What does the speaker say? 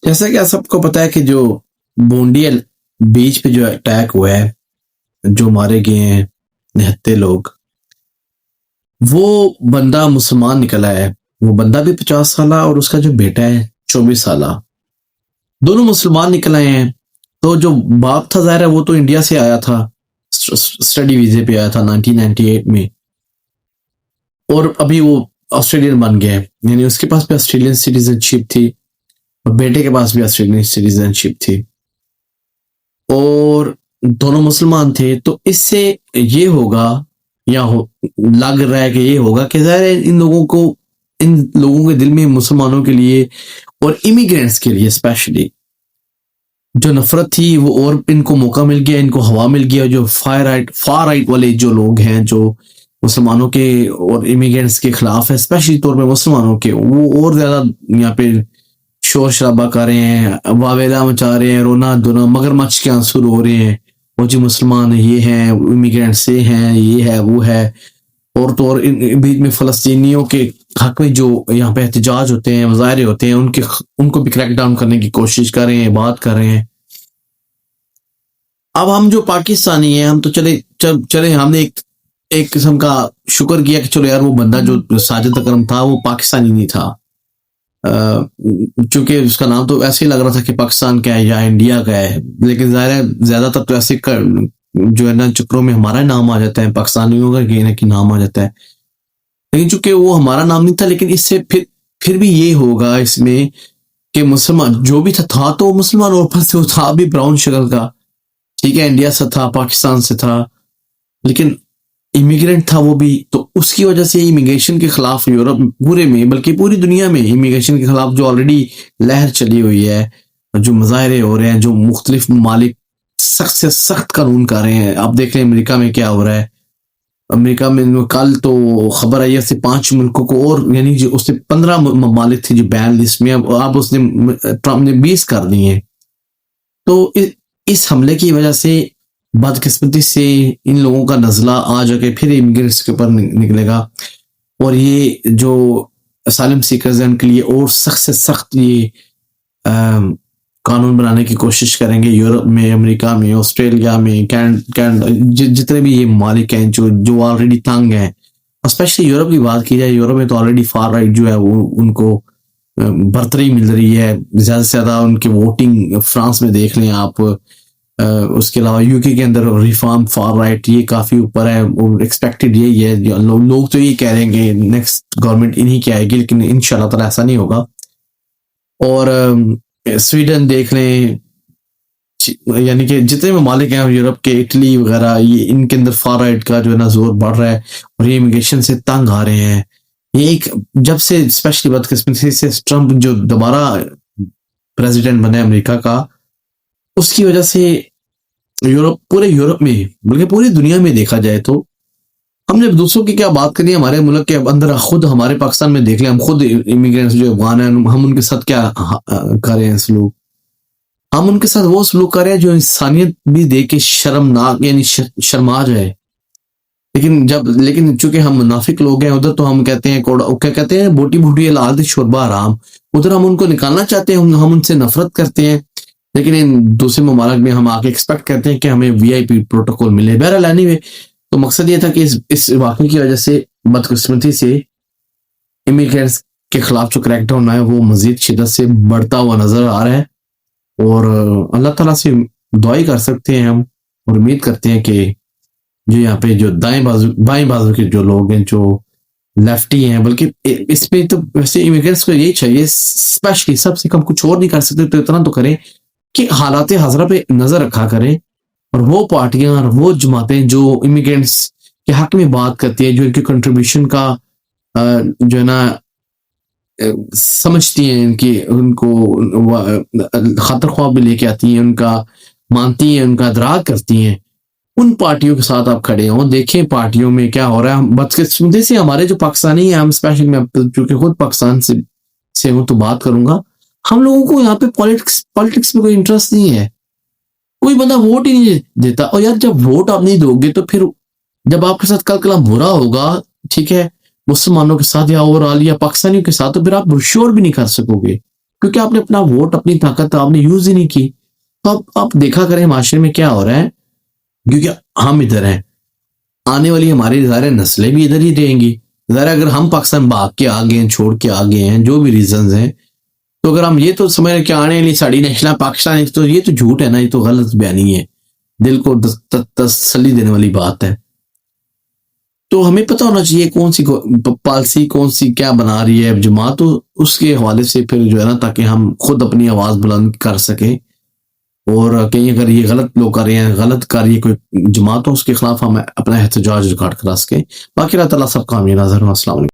जैसा कि आप सबको पता है कि जो बोंडियल बीच पे जो अटैक हुआ है, जो मारे गए हैं निहत्थे लोग, वो बंदा मुसलमान निकला है। वो बंदा भी 50 साल और उसका जो बेटा है 24 साल, दोनों मुसलमान निकल आए हैं। तो जो बाप था ज़ाहिर है वो तो इंडिया से आया था, स्टडी वीजे पे आया था 1998 में, और अभी वो ऑस्ट्रेलियन बन गया है। यानी उसके पास भी ऑस्ट्रेलियन सिटीजनशिप थी और बेटे के पास भी ऑस्ट्रेलियन सिटीजनशिप थी, और दोनों मुसलमान थे। तो इससे ये होगा या लग रहा है कि ये होगा कि ज़ाहिर है इन लोगों के दिल में मुसलमानों के लिए और इमिग्रेंट्स के लिए स्पेशली जो नफरत थी वो, और इनको मौका मिल गया, इनको हवा मिल गया। जो फार राइट वाले जो लोग हैं जो मुसलमानों के और इमिग्रेंट्स के खिलाफ है, स्पेशली तौर पे मुसलमानों के, वो और ज्यादा यहाँ पे शोर शराबा कर रहे हैं, वावेला मचा रहे हैं, रोना धोना, मगरमच्छ के आंसू रो रहे हैं। वो जी मुसलमान ये हैं, इमिग्रेंट्स से हैं, ये है वो है। और तो और इन बीच में फलस्तीनियों के हक में जो यहाँ पे एहतजाज होते हैं, मुजाहरे होते हैं, उनको भी क्रैक डाउन करने की कोशिश कर रहे हैं, बात कर रहे हैं। अब हम जो पाकिस्तानी हैं, हम तो चले हमने एक किस्म का शुक्र किया कि चलो यार वो बंदा जो साजिद अकरम था वो पाकिस्तानी नहीं था, चूंकि उसका नाम तो ऐसे ही लग रहा था कि पाकिस्तान का है या इंडिया का है। लेकिन जाहिर है ज्यादातर तो ऐसे जो है ना चक्रों में हमारा नाम आ जाता है, पाकिस्तानियों का कहीं ना कहीं नाम आ जाता है। लेकिन चूंकि वो हमारा नाम नहीं था, लेकिन इससे फिर भी ये होगा इसमें कि मुसलमान जो भी था तो मुसलमान, और ऊपर से वो था भी ब्राउन शक्ल का, ठीक है, इंडिया से था, पाकिस्तान से था, लेकिन इमिग्रेंट था वो भी। तो उसकी वजह से इमिग्रेशन के खिलाफ यूरोप पूरे में, बल्कि पूरी दुनिया में इमिग्रेशन के खिलाफ जो ऑलरेडी लहर चली हुई है, जो मुजाहरे हो रहे हैं, जो मुख्तलिफ ममालिक सख्त से सख्त कानून कर रहे हैं। आप देख रहे हैं अमेरिका में क्या हो रहा है। अमेरिका में कल तो खबर आई है से 5 मुल्कों को, और यानी जो उससे 15 ममालिक थे जो बैन लिस्ट में, अब उसने ट्रम्प ने 20 कर दिए हैं। तो इस हमले की वजह से बदकिस्मती से इन लोगों का नज़ला आ जाके फिर इमिग्रेंट्स के ऊपर निकलेगा, और ये जो असाइलम सीकर्स हैं उनके लिए और सख्त से सख्त ये कानून बनाने की कोशिश करेंगे। यूरोप में, अमेरिका में, ऑस्ट्रेलिया में, कैनेडा, जितने भी ये ममालिक हैं जो ऑलरेडी तंग हैं। स्पेशली यूरोप की बात की जाए, यूरोप में तो ऑलरेडी फार राइट जो है वो उनको बर्तरी मिल रही है, ज़्यादा से ज़्यादा उनकी वोटिंग फ्रांस में देख लें आप। उसके अलावा यूके के अंदर रिफॉर्म फार राइट ये काफ़ी ऊपर है, एक्सपेक्टेड यही है। लोग तो ये कह रहे हैं कि नेक्स्ट गवर्नमेंट इन्हीं की आएगी, लेकिन इंशाल्लाह ताला ऐसा नहीं होगा। और स्वीडन देख लें, यानी कि जितने ममालिक हैं यूरोप के, इटली वगैरह, ये इनके अंदर फार राइट का जो है ना जोर बढ़ रहा है, और ये इमिग्रेशन से तंग आ रहे हैं। ये एक जब से स्पेशली बदकिस्मती से ट्रम्प जो दोबारा प्रेसिडेंट बने अमेरिका का, उसकी वजह से पूरे यूरोप में, बल्कि पूरी दुनिया में देखा जाए तो, हमने दूसरों की क्या बात करी, हमारे मुल्क के अंदर खुद हमारे पाकिस्तान में देख लें, हम खुद इमिग्रेंट्स जो अफगान हैं, हम उनके साथ क्या कर रहे हैं सलूक। हम उनके साथ वो सलूक कर रहे हैं जो इंसानियत भी देख के शर्मनाक, यानी शर्मा जाए। लेकिन चूंकि हम मुनाफिक लोग हैं, उधर तो हम कहते हैं क्या कहते हैं, बोटी बोटी लाल शोरबा आराम। उधर हम उनको निकालना चाहते हैं, हम उनसे नफरत करते हैं, लेकिन इन दूसरे ममालिक में हम आके एक्सपेक्ट करते हैं कि हमें वीआईपी प्रोटोकॉल मिले। बहरहाल एनीवे, तो मकसद ये था कि इस वाकये की वजह से बदकिस्मती से इमिग्रेंट्स के खिलाफ जो क्रैकडाउन है वो मजीद शिद्दत से बढ़ता हुआ नजर आ रहा है, और अल्लाह ताला से दुआ कर सकते हैं हम, और उम्मीद करते हैं कि जो यहाँ पे जो बाएं बाजू के जो लोग हैं, जो लेफ्टी हैं, बल्कि इसमें तो वैसे इमिग्रेंट्स को यही चाहिए स्पेशली, सबसे कम कुछ और नहीं कर सकते तो इतना तो करें कि हालात हाजरा पे नजर रखा करें, और वो पार्टियां और वो जमातें जो इमिग्रेंट्स के हक में बात करती है, जो इनकी कंट्रीब्यूशन का जो है ना समझती हैं, इनकी उनको खतर ख्वाह भी लेके आती हैं, उनका मानती हैं, उनका अदराक करती हैं, उन पार्टियों के साथ आप खड़े हों। देखें पार्टियों में क्या हो रहा है। बदकिस्मती से हमारे जो पाकिस्तानी हैं, हम स्पेशली, मैं चूंकि खुद पाकिस्तान से हूं तो बात करूंगा, हम लोगों को यहाँ पे पॉलिटिक्स में कोई इंटरेस्ट नहीं है। कोई बंदा वोट ही नहीं देता। और यार जब वोट आप नहीं दोगे तो फिर जब आपके साथ कल कला बुरा होगा, ठीक है, मुसलमानों के साथ या ओवरऑल या पाकिस्तानियों के साथ, तो फिर आप श्योर भी नहीं कर सकोगे। क्योंकि आपने अपना वोट, अपनी ताकत आपने यूज ही नहीं की। तो अब आप देखा करें माशरे में क्या हो रहा है, क्योंकि हम इधर हैं, आने वाली हमारी ज़ाहिर नस्लें भी इधर ही रहेंगी। ज़ाहिर अगर हम पाकिस्तान भाग के आ गए हैं, छोड़ के आ गए हैं, जो भी रीजंस हैं, तो अगर हम ये तो समझ रहे कि आने वाली साड़ी नेशनल पाकिस्तान है, तो ये तो झूठ है ना, ये तो गलत बयानी है, दिल को तसल्ली देने वाली बात है। तो हमें पता होना चाहिए कौन सी पॉलिसी, कौन सी क्या बना रही है जमात, तो उसके हवाले से फिर जो है ना, ताकि हम खुद अपनी आवाज़ बुलंद कर सके। और कहीं अगर ये गलत लोग कर रहे हैं, गलत कर रही है कोई जमात, तो उसके खिलाफ हम अपना एहतजाज रिकॉर्ड करा सके। बाकी अल्लाह ताला सब कामयाब नजर। अस्सलाम वालेकुम।